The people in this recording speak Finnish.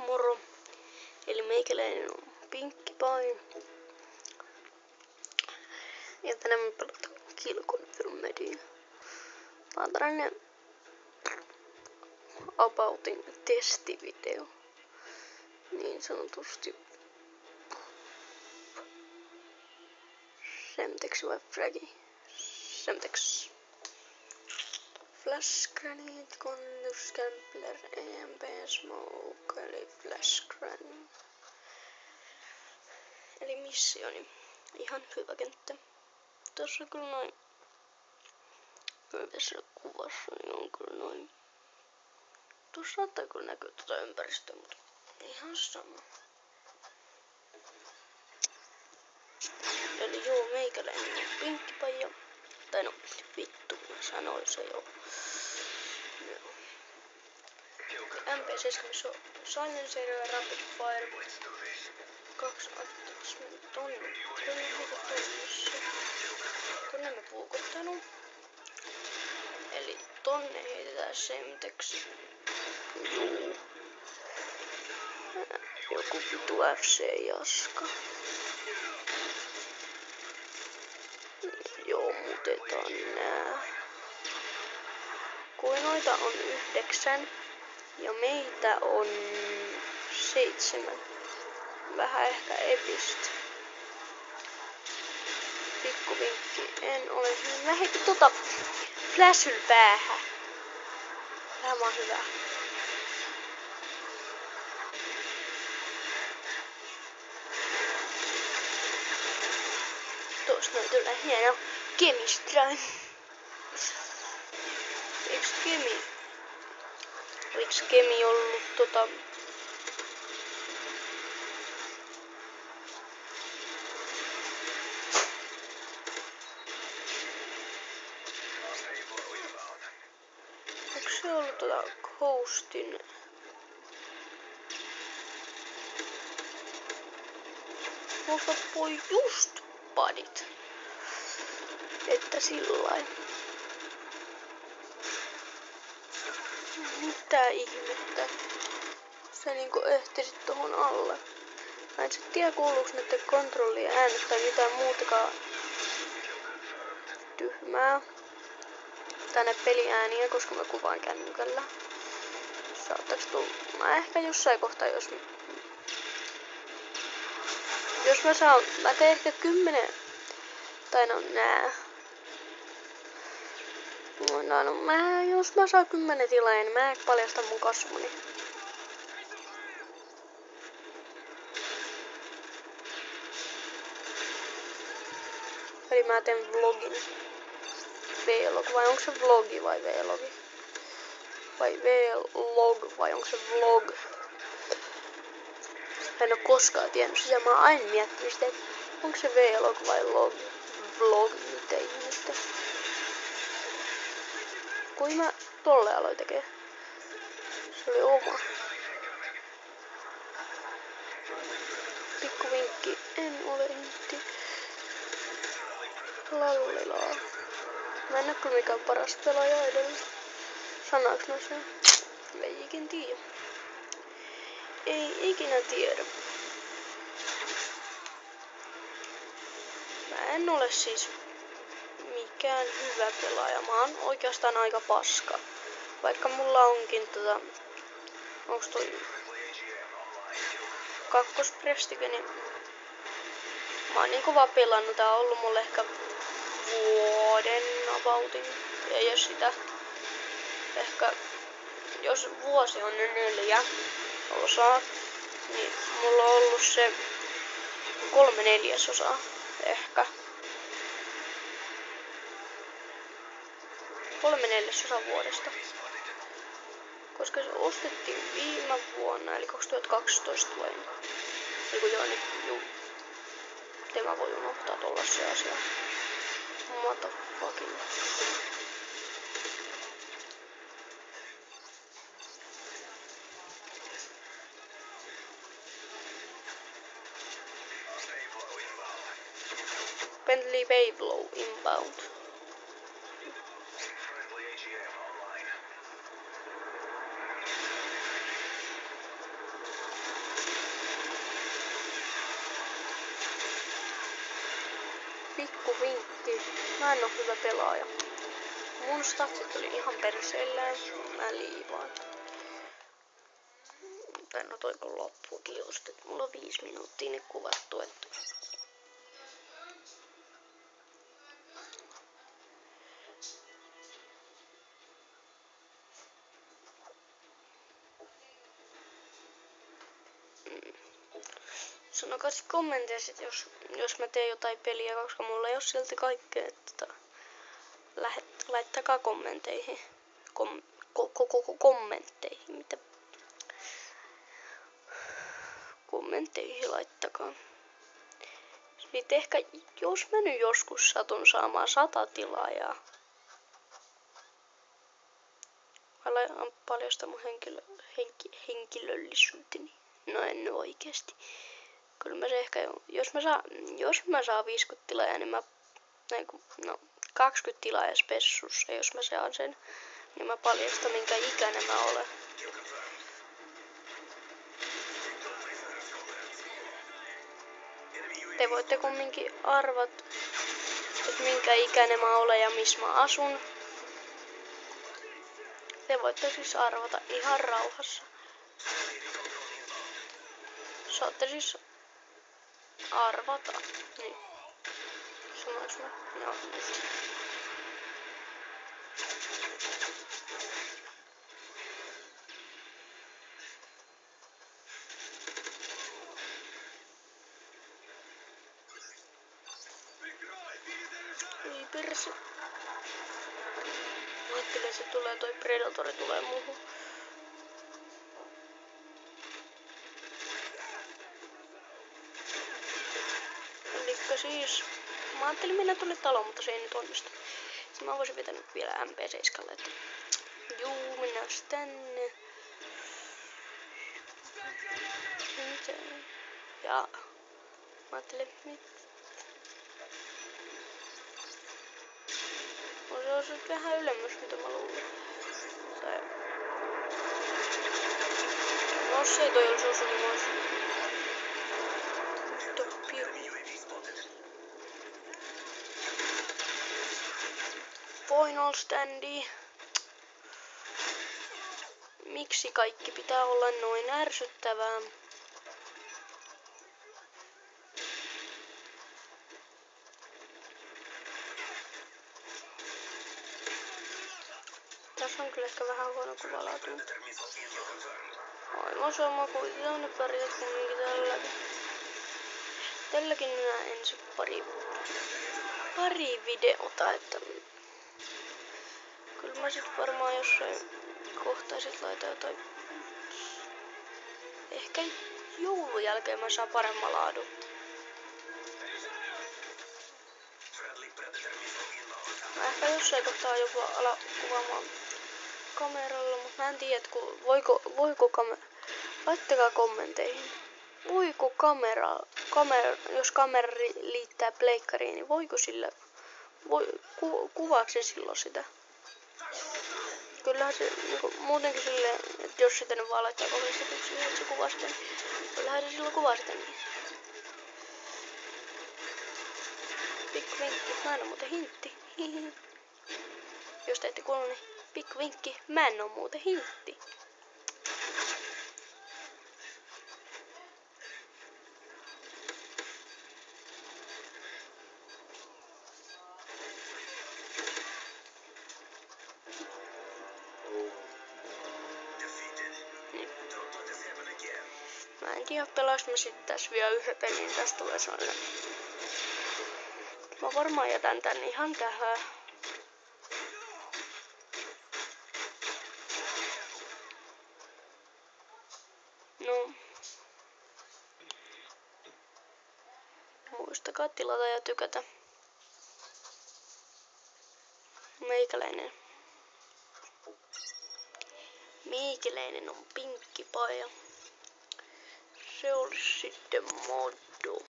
Moro. Eli meikäläinen on Pinkki Pie. Ja tänään me pelataan Kilkon Filmedia. Tää on tällainen Aboutin testivideo. Niin sanotusti. Semtex vai Fragi? Semtex. Flash Grenade, Condus, Gambler, EMP, Smoke, eli Flash Grenade. Eli missioni. Ihan hyvä kenttä. Tässä kyllä noin. Tässä kuvassa niin on kyllä noin. Tuossa saattaa kyllä näkyä tuota ympäristöä, mutta ihan sama. Eli joo, meikäläinen on Pinkki Pie. Tai no, vittu, mä sanoin se jo. Joo. MP7 on Silencer ja Rapid Fire. 2 attachment tonne. Tonne me puukottelu. Eli tonne heitetään Semtex. Juu. Joku vitu FC-jaska. Joo, muutetaan nää. Noita on 9 ja meitä on 7. Vähän ehkä epistä. Pikku vinkki, en ole hyvä. Mä heitin flashyl päähän. Tämä on hyvä. Tuosta tulee hieno Chemistran. Eiks Kemi ollut Eiks se ollut Ghostin? Mutta voi just padit. Että sillain. Mitä ihmettä? Se niinku ehtisit tohon alle. Mä en sit tiedä kuuluuks näitten kontrollien äänet tai mitään muutakaan tyhmää. Tänne peliääniä, koska mä kuvaan kännykällä. Saattaks tulla? Mä ehkä jossain kohtaa, jos mä teen ehkä 10, tai no nää. Jos mä saan 10 tilaa, niin mä en paljasta mun kasvoni. Eli mä teen vlogin. V-log, vai onko se vlogi vai V-logi? Vai V-log, vai onko se vlog? En oo koskaan tiennyt sitä, mä oon aina miettinyt sitä, että onko se V-log vai log? Vlog, mitä ihmettä. Kui mä tolle aloin tekee. Se oli oma. Pikku vinkki, en ole intti. Lallilaa. Mä en oo kyllä mikään paras pelaaja edellä. Sanoks mä sen? Ei ikin tiedä. Ei ikinä tiedä. Mä en ole siis mikään hyvä pelaaja. Mä oon oikeastaan aika paska. Vaikka mulla onkin onks toi kakkosprestige, niin mä oon niinku vaan pelannut. Tää on ollut mulle ehkä vuoden aboutin. Ei oo sitä. Ehkä jos vuosi on 4 osaa, niin mulla on ollut se 3/4 ehkä. 3/4 vuodesta. Koska se ostettiin viime vuonna, eli 2012 vai. Eiku joo, niin juu. Miten mä voin unohtaa tollasia asiaa? Motherfucking. Bentley Bayblow inbound. Pikku vinkki. Mä en oo hyvä pelaaja. Mun statsit oli ihan perseellään. Mä liivaan. Tai no toiko loppuukin just, että mulla on 5 minuuttia niin kuvattu, että sanokaa sit kommenteissa, että jos mä teen jotain peliä, koska mulla ei oo silti kaikkea, että laittakaa kommenteihin. Kommentteihin, mitä? Kommentteihin laittakaa. Sitten ehkä, jos mä nyt joskus satun saamaan 100 tilaajaa, mä laitan paljasta mun henkilöllisyyteni. No en nyt oikeesti. Kyllä mä se ehkä, jos mä saan 50 tilaajaa, niin mä, 20 tilaajaa spessussa, jos mä saan sen, niin mä paljastan minkä ikäinen mä olen. Te voitte kumminkin arvata, että minkä ikäinen mä olen ja missä mä asun. Te voitte siis arvata ihan rauhassa. Saatte siis arvata. Niin. Sanois mä. Joo, just. Ei perse. Mä ajattelin, se tulee toi Predatori tulee muuhun. Elikkä siis, mä ajattelin mennä tuonne taloon, mutta se ei nyt onnistu. Sitten mä voisin vetänyt vielä MP7, että juu, mennään tänne. Mitä? Ja mä ajattelin, no se olisi vähän ylemmäs, mitä mä luulen. Tai no jos ei toi olisi osunut, niin mä ois Final standi. Miksi kaikki pitää olla noin ärsyttävää? Tässä on kyllä ehkä vähän huono kuvalaatu. Aivan sama kuin tämmönen pärjät kumminkin tälläkin. Tälläkin minä ensin pari videota, että kyllä mä sit varmaan jossain kohtaa sit laitan jotain. Ehkä joulun jälkeen mä saan paremman laadun. Mä ehkä jossain kohtaa jopa ala kuvaamaan kameralla, mutta mä en tiedä, voiko kamera. Laittakaa kommenteihin. Voiko jos kamera liittää pleikkariin, niin voiko sillä, kuvaako se silloin sitä? Kyllähän se niinku, muutenkin silleen, että jos sitä nyt vaan laittaa kohdistetuksi, että se kuvaa sitä, niin kyllähän se silloin kuvaa sitä niin. Pikku vinkki, mä en oo muuten hintti. Jos te ette kuullut, niin pikku vinkki, mä en oo muuten hintti. Mä en tiedä, pelas mä sit tässä vielä yhden pelin, tästä tulee sellainen. Mä varmaan jätän tän ihan tähän. No. Muistakaa tilata ja tykätä. Meikäläinen on pinkki paja. Se olisi sitten modu.